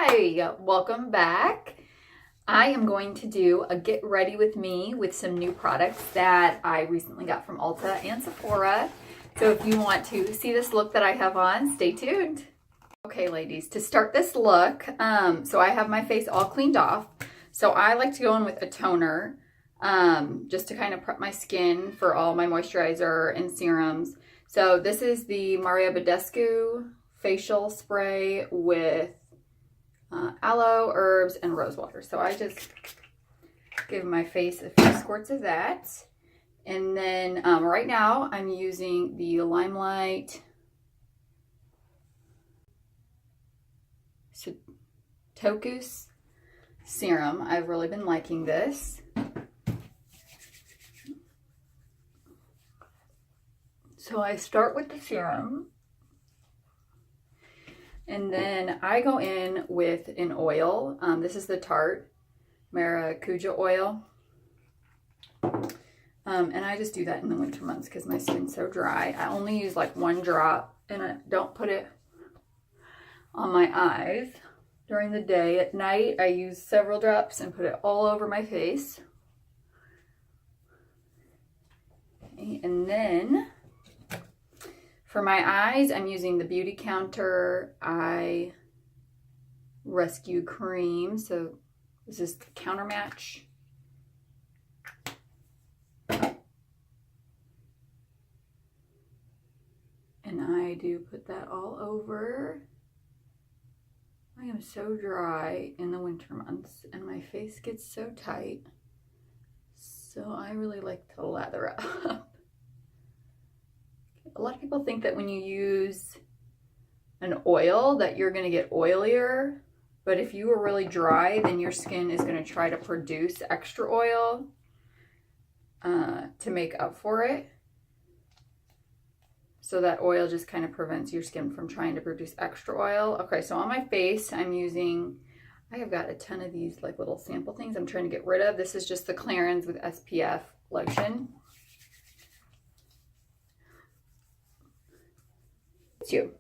Hi, welcome back. I am going to do a get ready with me with some new products that I recently got from Ulta and Sephora. So if you want to see this look that I have on, stay tuned. Okay, ladies, to start this look, so I have my face all cleaned off. So I like to go in with a toner just to kind of prep my skin for all my moisturizer and serums. So this is the Maria Badescu facial spray with aloe, herbs, and rose water. So I just give my face a few squirts of that. And then right now I'm using the Limelight Tocus serum. I've really been liking this. So I start with the serum. And then I go in with an oil. This is the Tarte Maracuja oil. And I just do that in the winter months because my skin's so dry. I only use like one drop and I don't put it on my eyes during the day. At night, I use several drops and put it all over my face. And then for my eyes, I'm using the Beauty Counter Eye Rescue Cream. So this is the Counter Match. And I do put that all over. I am so dry in the winter months and my face gets so tight. So I really like to lather up. A lot of people think that when you use an oil that you're going to get oilier, but if you are really dry, then your skin is going to try to produce extra oil to make up for it. So that oil just kind of prevents your skin from trying to produce extra oil. Okay, so on my face, I'm using, I have got a ton of these like little sample things I'm trying to get rid of. This is just the Clarins with SPF lotion. You.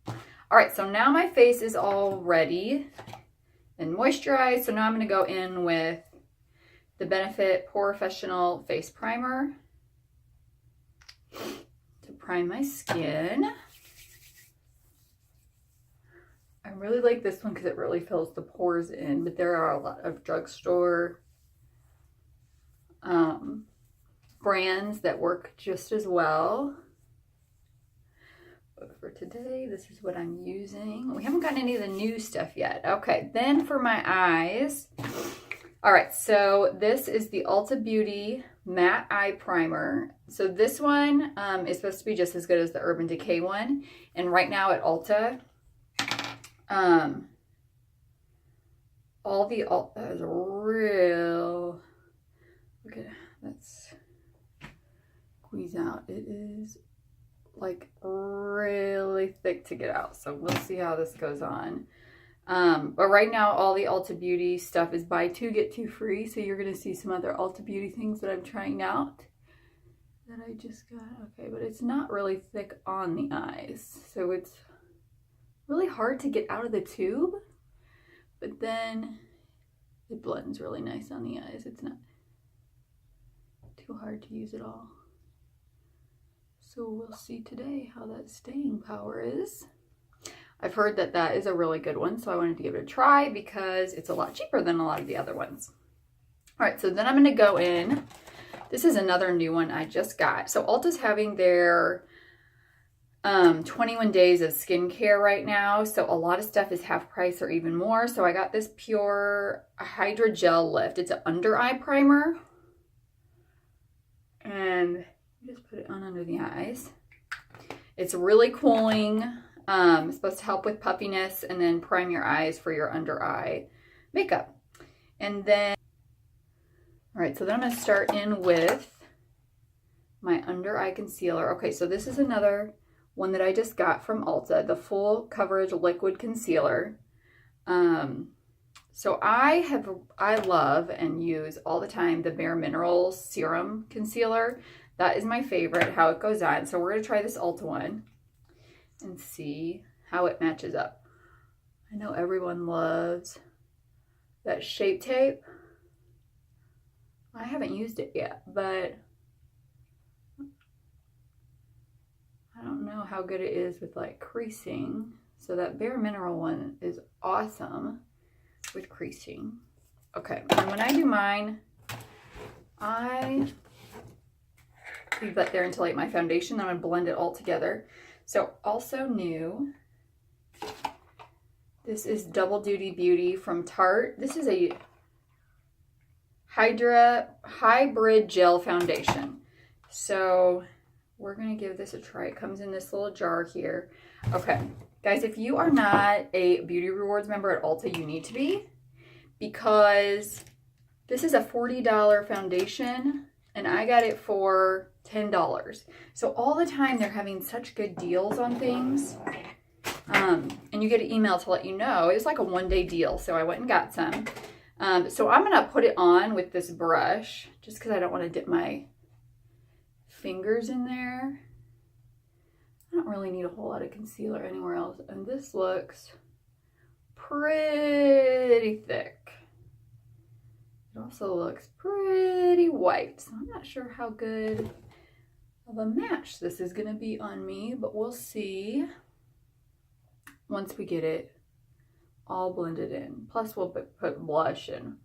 All right, so now my face is all ready and moisturized. So now I'm going to go in with the Benefit Porefessional Face Primer to prime my skin. I really like this one because it really fills the pores in, but there are a lot of drugstore brands that work just as well. For today, this is what I'm using. We haven't gotten any of the new stuff yet. Okay, then for my eyes. All right, so this is the Ulta Beauty Matte Eye Primer. So this one is supposed to be just as good as the Urban Decay one. And right now at Ulta, that is real, look at that's squeeze out. It is like really thick to get out, so we'll see how this goes on. But right now all the Ulta Beauty stuff is buy two get two free, so you're gonna see some other Ulta Beauty things that I'm trying out that I just got. Okay, but it's not really thick on the eyes, so it's really hard to get out of the tube, but then it blends really nice on the eyes. It's not too hard to use at all. So we'll see today how that staying power is. I've heard that that is a really good one, so I wanted to give it a try because it's a lot cheaper than a lot of the other ones. All right, so then I'm going to go in. This is another new one I just got. So Ulta's having their 21 days of skincare right now. So a lot of stuff is half price or even more. So I got this Pur Hydragel Lift. It's an under eye primer. And just put it on under the eyes. It's really cooling. It's supposed to help with puffiness and then prime your eyes for your under eye makeup. And then, all right, so then I'm going to start in with my under eye concealer. Okay, so this is another one that I just got from Ulta, the Full Coverage Liquid Concealer. So I love and use all the time the Bare Minerals Serum Concealer. That is my favorite, how it goes on. So we're going to try this Ulta one and see how it matches up. I know everyone loves that Shape Tape. I haven't used it yet, but I don't know how good it is with like creasing. So that Bare Mineral one is awesome with creasing. Okay, and when I do mine, I leave that there until I get my foundation. I'm gonna blend it all together. So also new, this is Double Duty Beauty from Tarte. This is a hybrid gel foundation. So we're gonna give this a try. It comes in this little jar here. Okay, guys, if you are not a Beauty Rewards member at Ulta, you need to be, because this is a $40 foundation and I got it for $10. So all the time they're having such good deals on things. And you get an email to let you know. It was like a one-day deal, so I went and got some. So I'm gonna put it on with this brush just because I don't want to dip my fingers in there. I don't really need a whole lot of concealer anywhere else. And this looks pretty thick. It also looks pretty white. So I'm not sure how good of a match this is gonna be on me, but we'll see once we get it all blended in. Plus we'll put blush and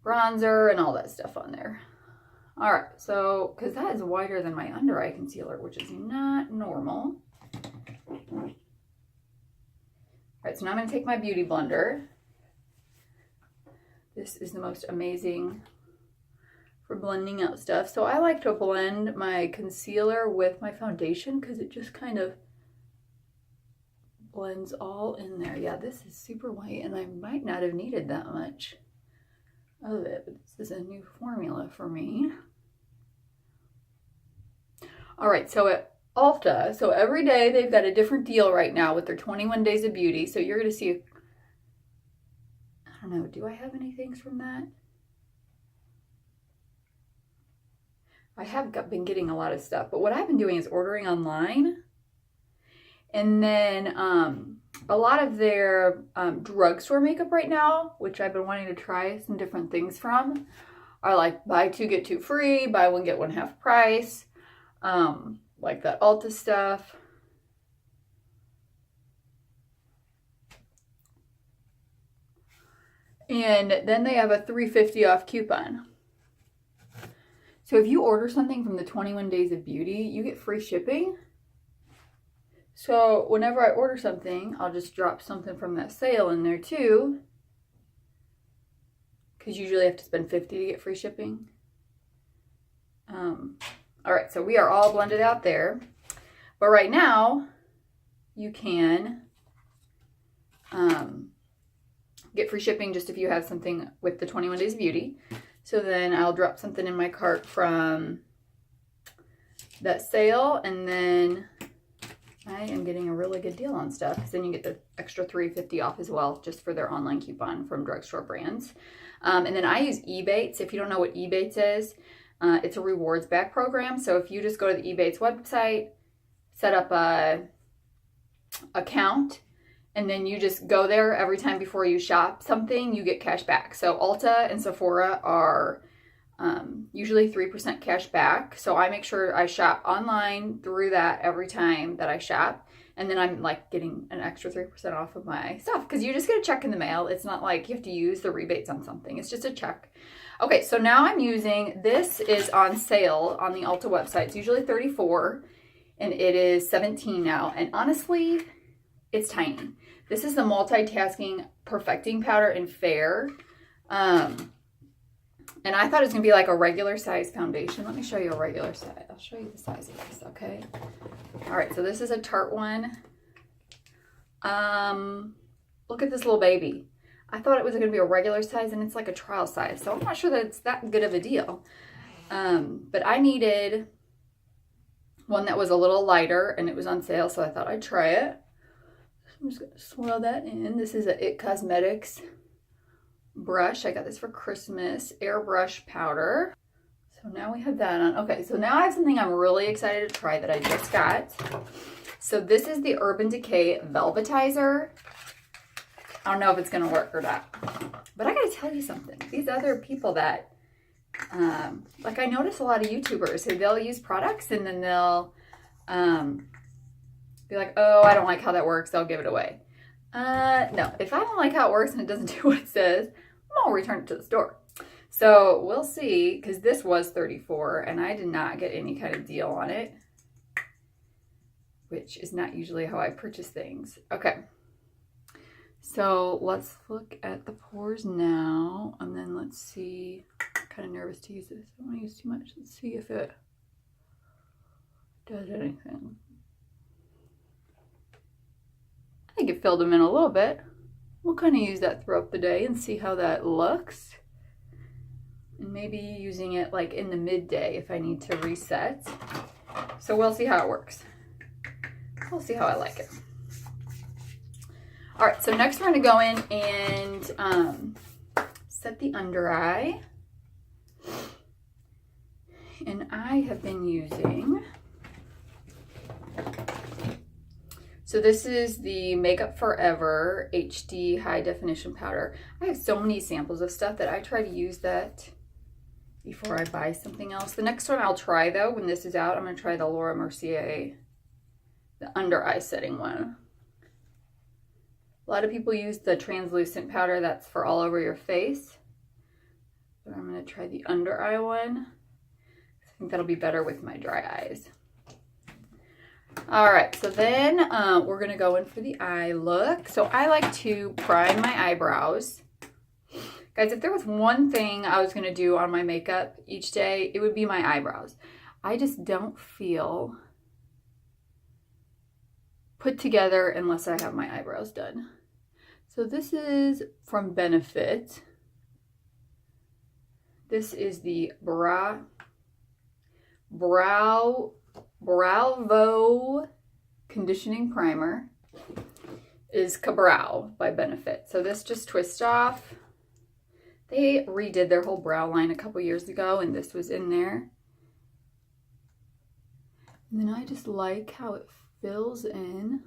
bronzer and all that stuff on there. All right, so, because that is whiter than my under eye concealer, which is not normal. All right, so now I'm gonna take my Beauty Blender. This is the most amazing for blending out stuff. So I like to blend my concealer with my foundation because it just kind of blends all in there. Yeah, this is super white and I might not have needed that much of it, but this is a new formula for me. All right, so at Ulta, so every day they've got a different deal right now with their 21 Days of Beauty. So you're gonna see, I don't know, do I have any things from that? I have been getting a lot of stuff, but what I've been doing is ordering online. And then a lot of their drugstore makeup right now, which I've been wanting to try some different things from, are like buy two, get two free, buy one, get one half price. Like that Ulta stuff. And then they have a $3.50 off coupon. So if you order something from the 21 Days of Beauty, you get free shipping. So whenever I order something, I'll just drop something from that sale in there too. Because usually I have to spend $50 to get free shipping. All right, so we are all blended out there. But right now, you can get free shipping just if you have something with the 21 Days of Beauty. So then I'll drop something in my cart from that sale, and then I am getting a really good deal on stuff, because then you get the extra $3.50 off as well, just for their online coupon from drugstore brands. And then I use Ebates. If you don't know what Ebates is, it's a rewards back program. So if you just go to the Ebates website, set up a account, and then you just go there every time before you shop something, you get cash back. So Ulta and Sephora are usually 3% cash back. So I make sure I shop online through that every time that I shop. And then I'm like getting an extra 3% off of my stuff, because you just get a check in the mail. It's not like you have to use the rebates on something. It's just a check. Okay, so now I'm using, this is on sale on the Ulta website. It's usually $34 and it is $17 now. And honestly, it's tiny. This is the Multitasking Perfecting Powder in Fair. And I thought it was going to be like a regular size foundation. Let me show you a regular size. I'll show you the size of this, okay? All right, so this is a Tarte one. Look at this little baby. I thought it was going to be a regular size, and it's like a trial size. So I'm not sure that it's that good of a deal. But I needed one that was a little lighter, and it was on sale, so I thought I'd try it. I'm just going to swirl that in. This is a It Cosmetics brush. I got this for Christmas. Airbrush powder. So now we have that on. Okay, so now I have something I'm really excited to try that I just got. So this is the Urban Decay Velvetizer. I don't know if it's going to work or not. But I got to tell you something. These other people that, like I notice a lot of YouTubers who they'll use products and then they'll be like, oh, I don't like how that works. I'll give it away. No, if I don't like how it works and it doesn't do what it says, I'll return it to the store. So we'll see, because this was $34 and I did not get any kind of deal on it, which is not usually how I purchase things. Okay. So let's look at the pores now, and then let's see. I'm kind of nervous to use this. I don't want to use too much. Let's see if it does anything. I think it filled them in a little bit. We'll kind of use that throughout the day and see how that looks. And maybe using it like in the midday if I need to reset. So we'll see how it works. We'll see how I like it. All right, so next we're going to go in and set the under eye. And I have been using, so this is the Makeup Forever HD High Definition Powder. I have so many samples of stuff that I try to use that before I buy something else. The next one I'll try though, when this is out, I'm going to try the Laura Mercier, the under eye setting one. A lot of people use the translucent powder that's for all over your face. But I'm going to try the under eye one. I think that'll be better with my dry eyes. All right, so then we're going to go in for the eye look. So I like to prime my eyebrows. Guys, if there was one thing I was going to do on my makeup each day, it would be my eyebrows. I just don't feel put together unless I have my eyebrows done. So this is from Benefit. This is the browvo conditioning primer. It is Cabrow by Benefit. So this just twists off. They redid their whole brow line a couple years ago and this was in there. And then I just like how it fills in.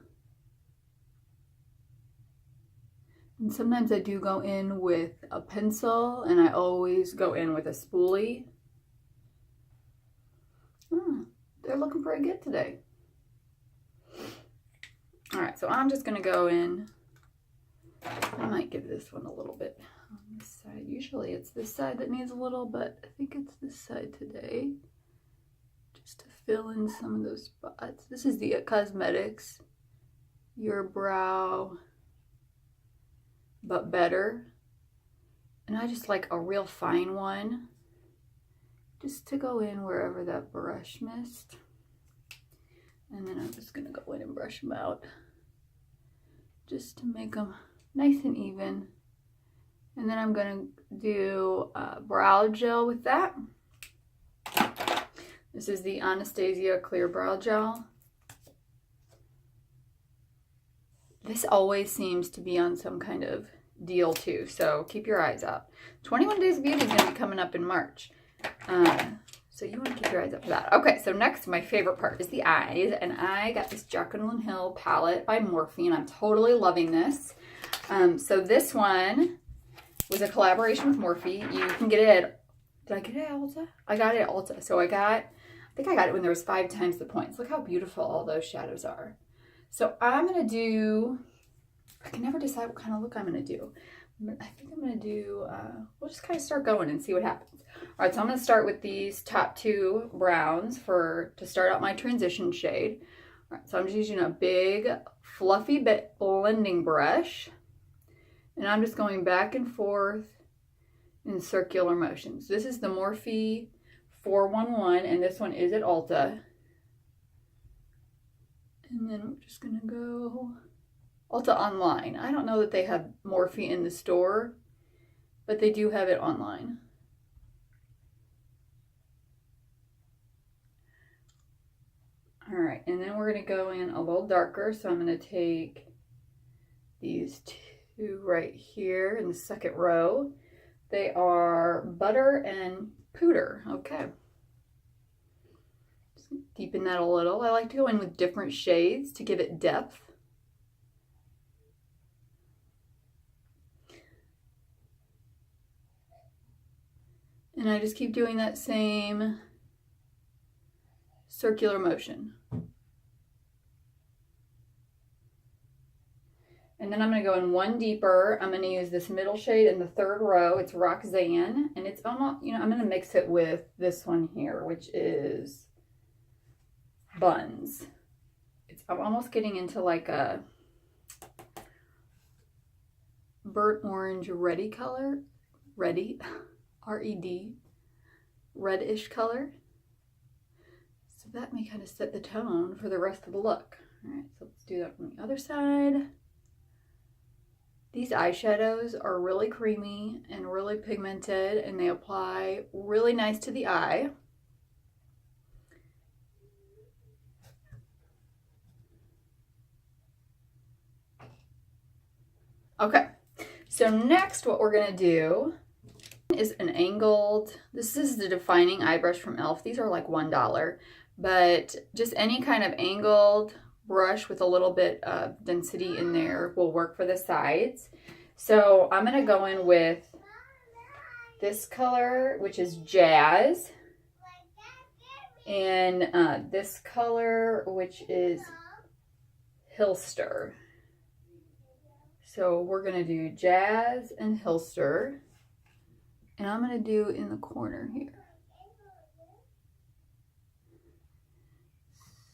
And sometimes I do go in with a pencil and I always go in with a spoolie. They're looking pretty good today. All right, so I'm just gonna go in. I might give this one a little bit on this side. Usually it's this side that needs a little, but I think it's this side today. Just to fill in some of those spots. This is the Cosmetics Your Brow But Better. And I just like a real fine one. Just to go in wherever that brush missed. And then I'm just going to go in and brush them out. Just to make them nice and even. And then I'm going to do brow gel with that. This is the Anastasia Clear Brow Gel. This always seems to be on some kind of deal too, so keep your eyes out. 21 Days of Beauty is going to be coming up in March. So you want to keep your eyes up for that. Okay, so next, my favorite part is the eyes. And I got this Jaclyn Hill palette by Morphe, and I'm totally loving this. So this one was a collaboration with Morphe. You can get it at, did I get it at Ulta? I got it at Ulta. So I think I got it when there was 5 times the points. Look how beautiful all those shadows are. So I'm going to do, I can never decide what kind of look I'm going to do. I think I'm going to do, we'll just kind of start going and see what happens. All right, so I'm going to start with these top 2 browns to start out my transition shade. All right, so I'm just using a big fluffy blending brush. And I'm just going back and forth in circular motions. This is the Morphe 411, and this one is at Ulta. And then I'm just going to go Ulta online. I don't know that they have Morphe in the store, but they do have it online. All right, and then we're going to go in a little darker. So I'm going to take these 2 right here in the second row. They are Butter and Pooter. Okay. Just deepen that a little. I like to go in with different shades to give it depth. And I just keep doing that same circular motion. And then I'm going to go in one deeper. I'm going to use this middle shade in the third row. It's Roxanne. And it's almost, you know, I'm going to mix it with this one here, which is Buns. I'm almost getting into like a burnt orange reddy color. Reddy. R-E-D. Reddish color. So that may kind of set the tone for the rest of the look. All right, so let's do that from the other side. These eyeshadows are really creamy and really pigmented, and they apply really nice to the eye. Okay, so next what we're gonna do is an angled, this is the defining eye brush from e.l.f. These are like $1, but just any kind of angled brush with a little bit of density in there will work for the sides. So I'm going to go in with this color, which is Jazz, and this color, which is Hillster. So we're going to do Jazz and Hillster, and I'm going to do in the corner here.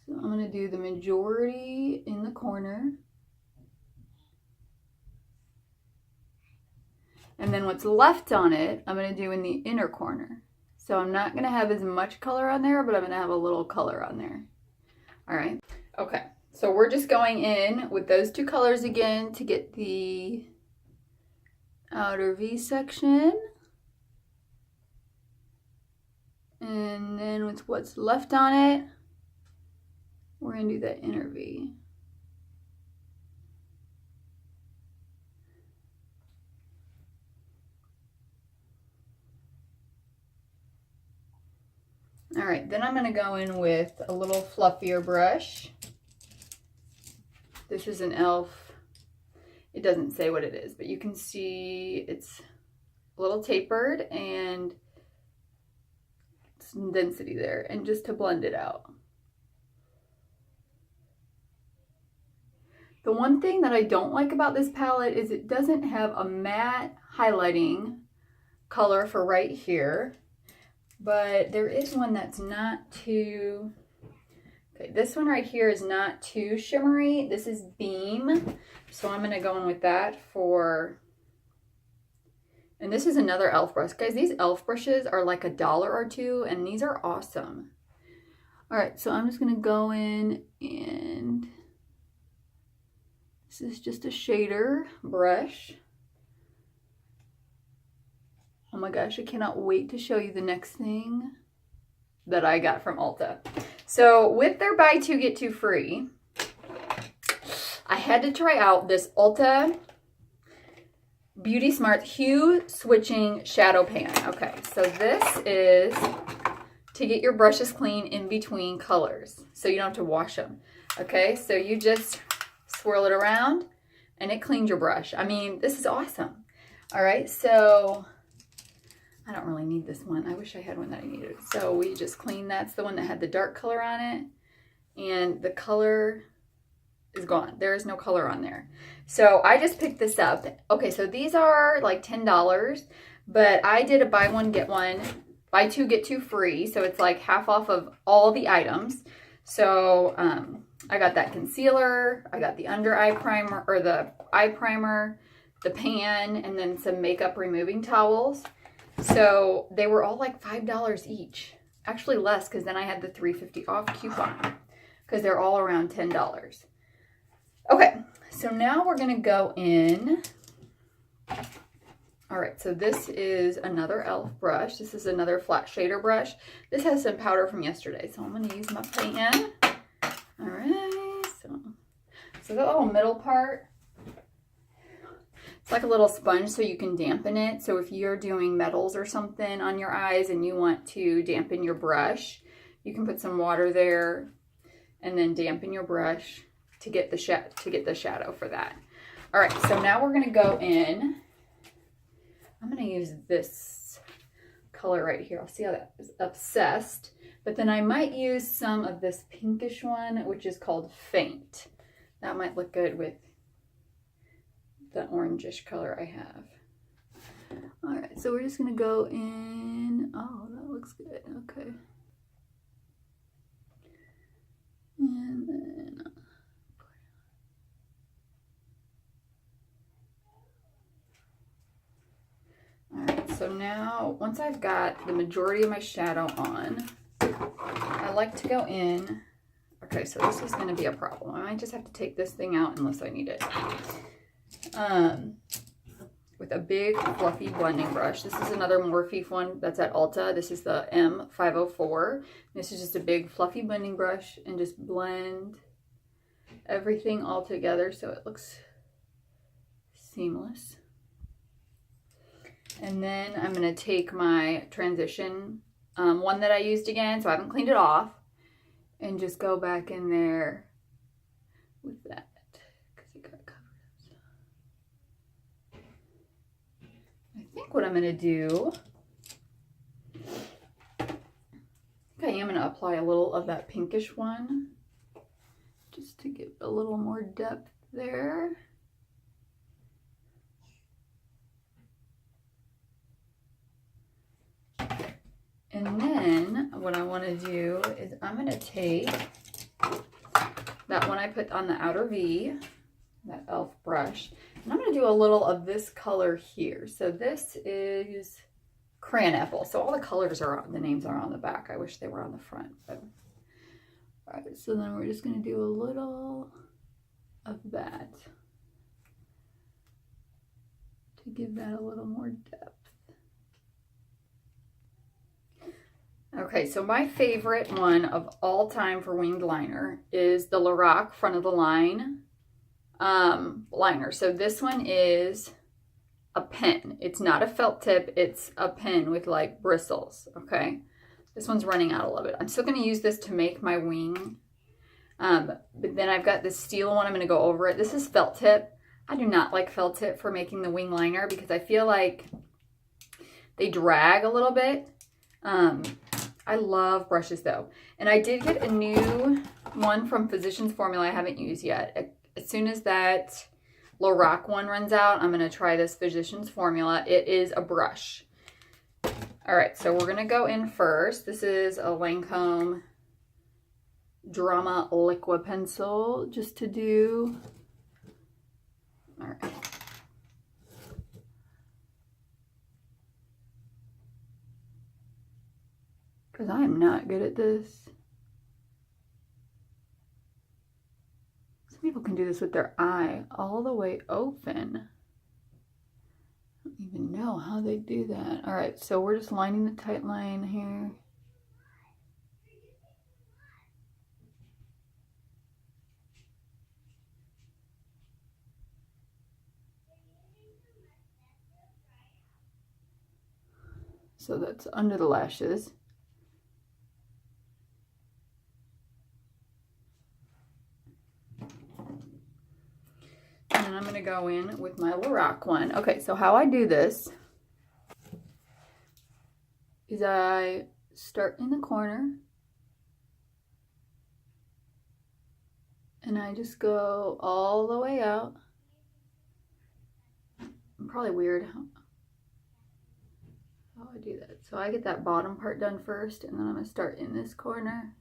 So I'm going to do the majority in the corner. And then what's left on it, I'm going to do in the inner corner. So I'm not going to have as much color on there, but I'm going to have a little color on there. All right. Okay. So we're just going in with those two colors again to get the outer V section. And then with what's left on it, we're going to do that inner V. All right, then I'm going to go in with a little fluffier brush. This is an e.l.f. It doesn't say what it is, but you can see it's a little tapered and some density there, and just to blend it out. The one thing that I don't like about this palette is it doesn't have a matte highlighting color for right here, but there is one that's not too, okay, this one right here is not too shimmery. This is Beam, so I'm going to go in with that for, and this is another e.l.f. brush. Guys, these e.l.f. brushes are like $1 or $2, and these are awesome. All right, so I'm just going to go in, and this is just a shader brush. Oh my gosh, I cannot wait to show you the next thing that I got from Ulta. So with their buy two, get two free, I had to try out this Ulta Beauty Smart Hue Switching Shadow Pan. Okay, so this is to get your brushes clean in between colors, so you don't have to wash them. Okay, so you just swirl it around and it cleans your brush. I mean, this is awesome. All right, so I don't really need this one. I wish I had one that I needed. So we just clean. That's the one that had the dark color on it, and the color is gone. There is no color on there. So I just picked this up. Okay, so these are like $10, but I did a buy one, get one, buy two, get two free. So it's like half off of all the items. So I got that concealer, I got the under eye primer, or the eye primer, the pan, and then some makeup removing towels. So they were all like $5 each. Actually less, because then I had the $3.50 off coupon, because they're all around $10. Okay, so now we're going to go in. All right, so this is another e.l.f. brush. This is another flat shader brush. This has some powder from yesterday, so I'm going to use my pan. All right, so that little middle part, it's like a little sponge so you can dampen it. So if you're doing metals or something on your eyes and you want to dampen your brush, you can put some water there and then dampen your brush to get the shadow for that. All right, so now we're going to go in. I'm going to use this color right here. I'll see how that is Obsessed. But then I might use some of this pinkish one, which is called Faint. That might look good with the orangish color I have. All right, so we're just gonna go in. Oh, that looks good. Okay. And then all right, so now once I've got the majority of my shadow on, I like to go in. Okay, so this is going to be a problem. I might just have to take this thing out unless I need it. With a big fluffy blending brush. This is another Morphe one that's at Ulta. This is the M504. This is just a big fluffy blending brush and just blend everything all together so it looks seamless. And then I'm going to take my transition one that I used again, so I haven't cleaned it off, and just go back in there with that because it got covered up. I think what I'm going to do, I am going to apply a little of that pinkish one just to get a little more depth there. And then what I want to do is I'm going to take that one I put on the outer V, that e.l.f. brush, and I'm going to do a little of this color here. So this is Crayon Apple. So all the colors are on, the names are on the back. I wish they were on the front. But. All right, so then we're just going to do a little of that to give that a little more depth. Okay, so my favorite one of all time for winged liner is the Lorac front of the line liner. So this one is a pen. It's not a felt tip, it's a pen with like bristles, okay? This one's running out a little bit. I'm still gonna use this to make my wing. But then I've got this steel one, I'm gonna go over it. This is felt tip. I do not like felt tip for making the wing liner because I feel like they drag a little bit. I love brushes though. And I did get a new one from Physicians Formula I haven't used yet. As soon as that Lorac one runs out, I'm gonna try this Physicians Formula. It is a brush. All right, so we're gonna go in first. This is a Lancome Drama Liquid Pencil just to do. All right. Because I am not good at this. Some people can do this with their eye all the way open. I don't even know how they do that. All right, so we're just lining the tight line here. So that's under the lashes. And I'm going to go in with my Lorac one. Okay, so how I do this is I start in the corner and I just go all the way out. Probably weird how I do that. So I get that bottom part done first, and then I'm going to start in this corner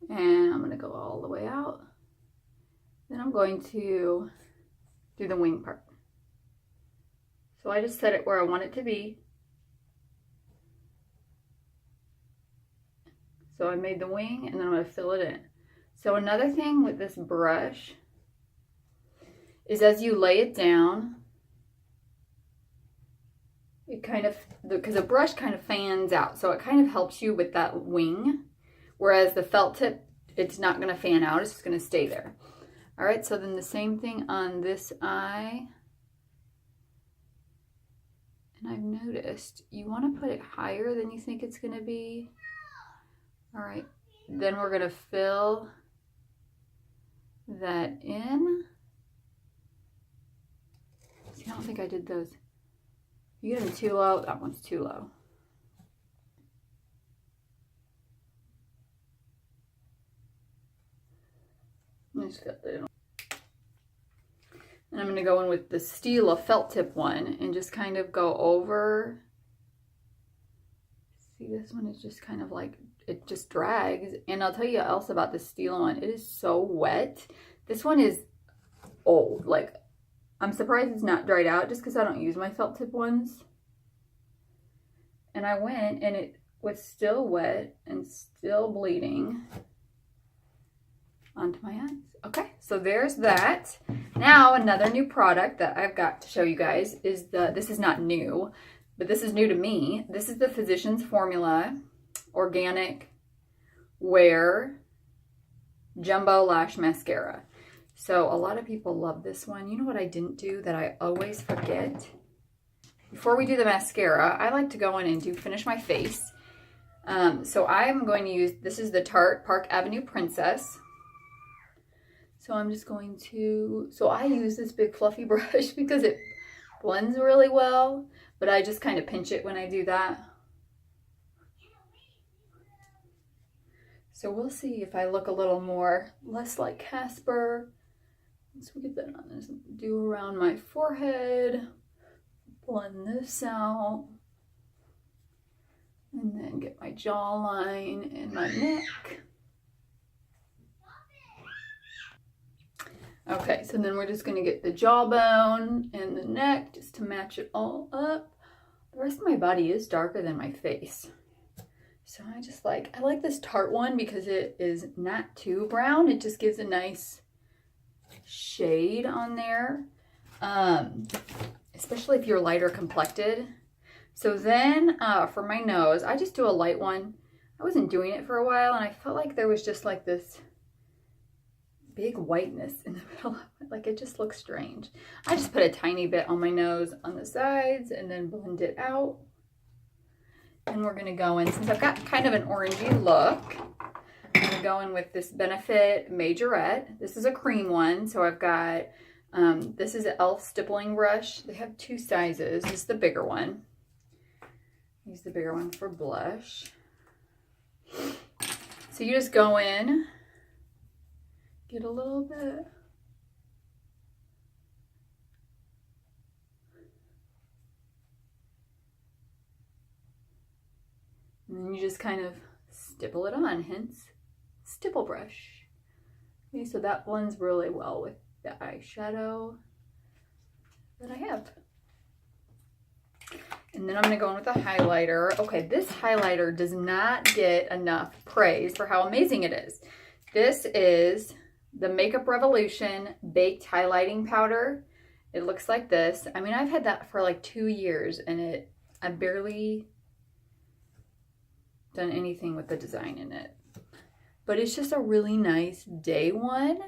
and I'm going to go all the way out. Then I'm going to do the wing part. So I just set it where I want it to be. So I made the wing and then I'm going to fill it in. So another thing with this brush is as you lay it down, it kind of, because the brush kind of fans out, so it kind of helps you with that wing, whereas the felt tip, it's not going to fan out, it's just going to stay there. All right, so then the same thing on this eye. And I've noticed you want to put it higher than you think it's going to be. All right, then we're going to fill that in. See, I don't think I did those. You getting too low? That one's too low. And I'm going to go in with the Stila felt tip one and just kind of go over. See, this one is just kind of like, it just drags. And I'll tell you else about the Stila one. It is so wet. This one is old. Like, I'm surprised it's not dried out just because I don't use my felt tip ones. And I went and it was still wet and still bleeding onto my eyes. Okay, so there's that. Now another new product that I've got to show you guys is this is not new, but this is new to me. This is the Physicians Formula Organic Wear Jumbo Lash Mascara. So a lot of people love this one. You know what I didn't do that I always forget? Before we do the mascara, I like to go in and finish my face. So I'm going to use, this is the Tarte Park Avenue Princess. So I'm just going to, so I use this big fluffy brush because it blends really well, but I just kind of pinch it when I do that. So we'll see if I look a little less like Casper. Once we get that on, just do around my forehead, blend this out, and then get my jawline and my neck. Okay, so then we're just going to get the jawbone and the neck just to match it all up. The rest of my body is darker than my face. So I like this Tarte one because it is not too brown. It just gives a nice shade on there, especially if you're lighter complected. So then for my nose, I just do a light one. I wasn't doing it for a while and I felt like there was just like this big whiteness in the middle of it. Like it just looks strange. I just put a tiny bit on my nose on the sides and then blend it out. And we're going to go in, since I've got kind of an orangey look, I'm going to go in with this Benefit Majorette. This is a cream one. So I've got, this is an e.l.f. stippling brush. They have two sizes. This is the bigger one. Use the bigger one for blush. So you just go in, get a little bit. And then you just kind of stipple it on, hence stipple brush. Okay, so that blends really well with the eyeshadow that I have. And then I'm going to go in with a highlighter. Okay, this highlighter does not get enough praise for how amazing it is. This is the Makeup Revolution Baked Highlighting Powder. It looks like this. I mean, I've had that for like 2 years and I've barely done anything with the design in it. But it's just a really nice day one.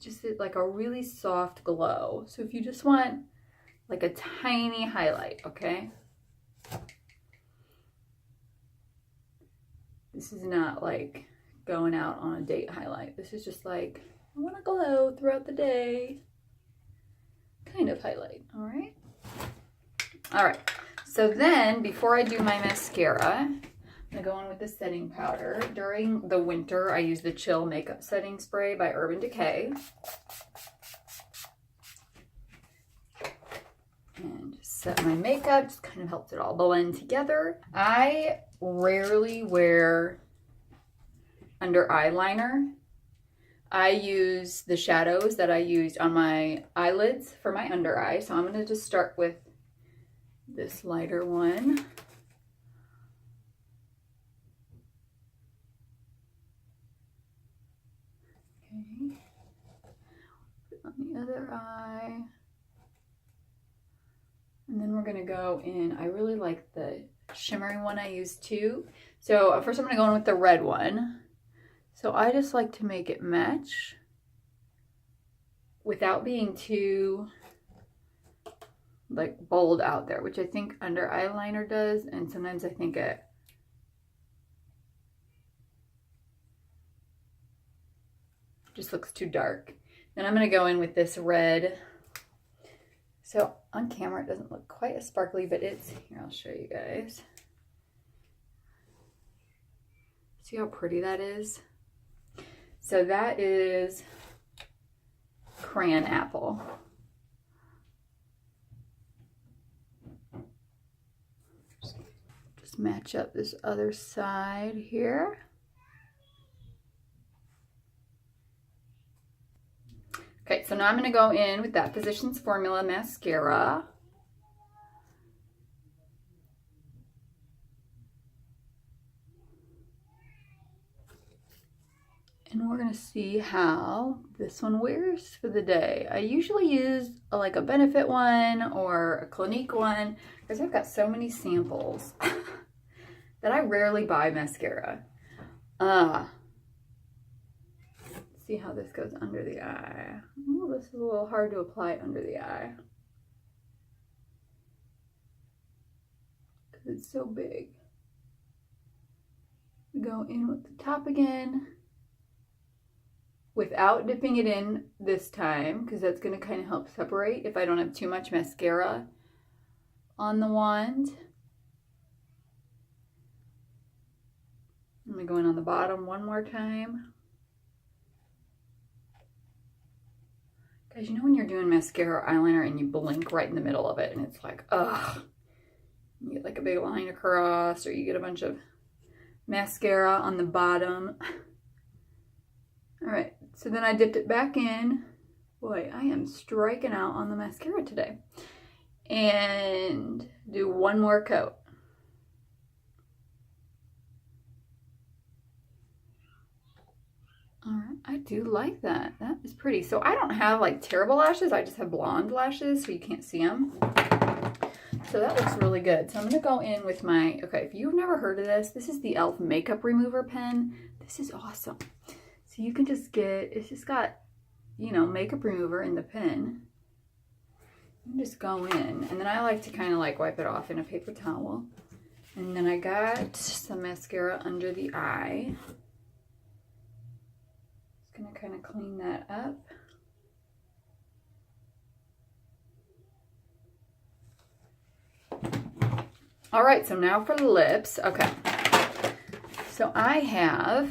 Just like a really soft glow. So if you just want like a tiny highlight, okay? This is not like going out on a date highlight. This is just like, I want to glow throughout the day kind of highlight, all right? All right, so then before I do my mascara, I'm gonna go in with the setting powder. During the winter, I use the Chill Makeup Setting Spray by Urban Decay. And just set my makeup, just kind of helps it all blend together. I rarely wear under eyeliner. I use the shadows that I used on my eyelids for my under eye. So I'm gonna just start with this lighter one. Okay. Put it on the other eye. And then we're gonna go in, I really like the shimmery one I used too. So first I'm gonna go in with the red one. So I just like to make it match without being too like bold out there, which I think under eyeliner does, and sometimes I think it just looks too dark. Then I'm gonna go in with this red So on camera, it doesn't look quite as sparkly, but it's, here, I'll show you guys. See how pretty that is? So that is Crayon Apple. Just match up this other side here. Okay, so now I'm going to go in with that Physicians Formula mascara. And we're going to see how this one wears for the day. I usually use like a Benefit one or a Clinique one because I've got so many samples that I rarely buy mascara. See how this goes under the eye. Oh, this is a little hard to apply under the eye because it's so big. Go in with the top again without dipping it in this time because that's going to kind of help separate if I don't have too much mascara on the wand. I'm going to go in on the bottom one more time. Guys, you know when you're doing mascara or eyeliner and you blink right in the middle of it and it's like, ugh. You get like a big line across or you get a bunch of mascara on the bottom. All right, so then I dipped it back in. Boy, I am striking out on the mascara today. And do one more coat. All right, I do like that. That is pretty. So I don't have like terrible lashes. I just have blonde lashes, so you can't see them. So that looks really good. So I'm going to go in with my, okay, if you've never heard of this, this is the e.l.f. Makeup Remover Pen. This is awesome. So you can just get, it's just got, you know, makeup remover in the pen. You can just go in. And then I like to kind of like wipe it off in a paper towel. And then I got some mascara under the eye. Gonna kind of clean that up. All right, so now for the lips. Okay, so I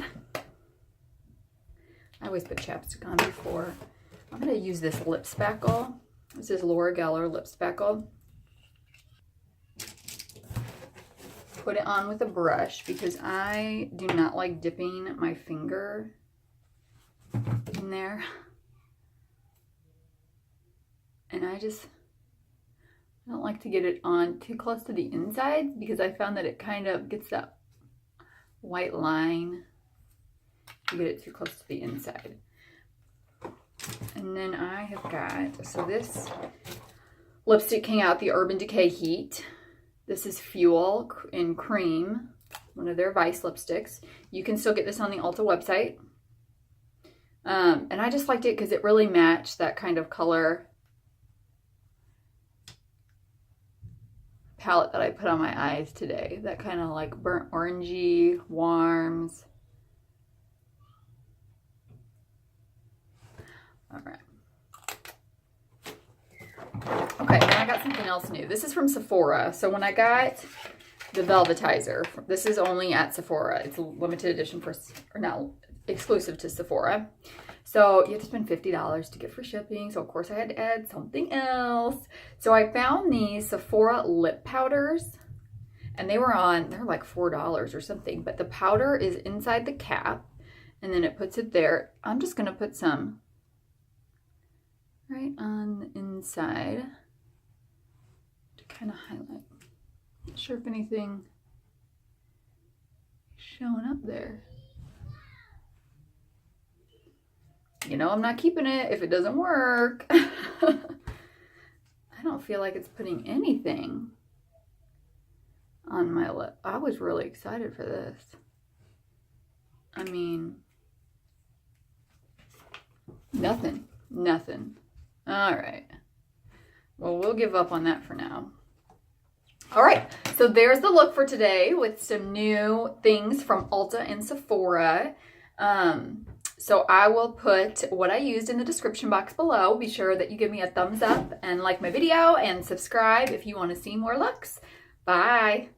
always put chapstick on before. I'm gonna use this lip spackle. This is Laura Geller lip spackle. Put it on with a brush because I do not like dipping my finger in there, and I don't like to get it on too close to the inside because I found that it kind of gets that white line. You get it too close to the inside. And then I have got, so this lipstick came out the Urban Decay Heat. This is Fuel in Cream, one of their Vice lipsticks. You can still get this on the Ulta website. And I just liked it because it really matched that kind of color palette that I put on my eyes today. That kind of like burnt orangey, warms. All right. Okay, then I got something else new. This is from Sephora. So when I got the Velvetizer, this is only at Sephora. It's a limited edition for, or not exclusive to Sephora. So you have to spend $50 to get free shipping. So of course I had to add something else. So I found these Sephora lip powders and they're like $4 or something, but the powder is inside the cap and then it puts it there. I'm just going to put some right on the inside to kind of highlight. Not sure if anything is showing up there. You know, I'm not keeping it if it doesn't work. I don't feel like it's putting anything on my lip. I was really excited for this. I mean, nothing. All right. Well, we'll give up on that for now. All right. So there's the look for today with some new things from Ulta and Sephora. So I will put what I used in the description box below. Be sure that you give me a thumbs up and like my video and subscribe if you want to see more looks. Bye.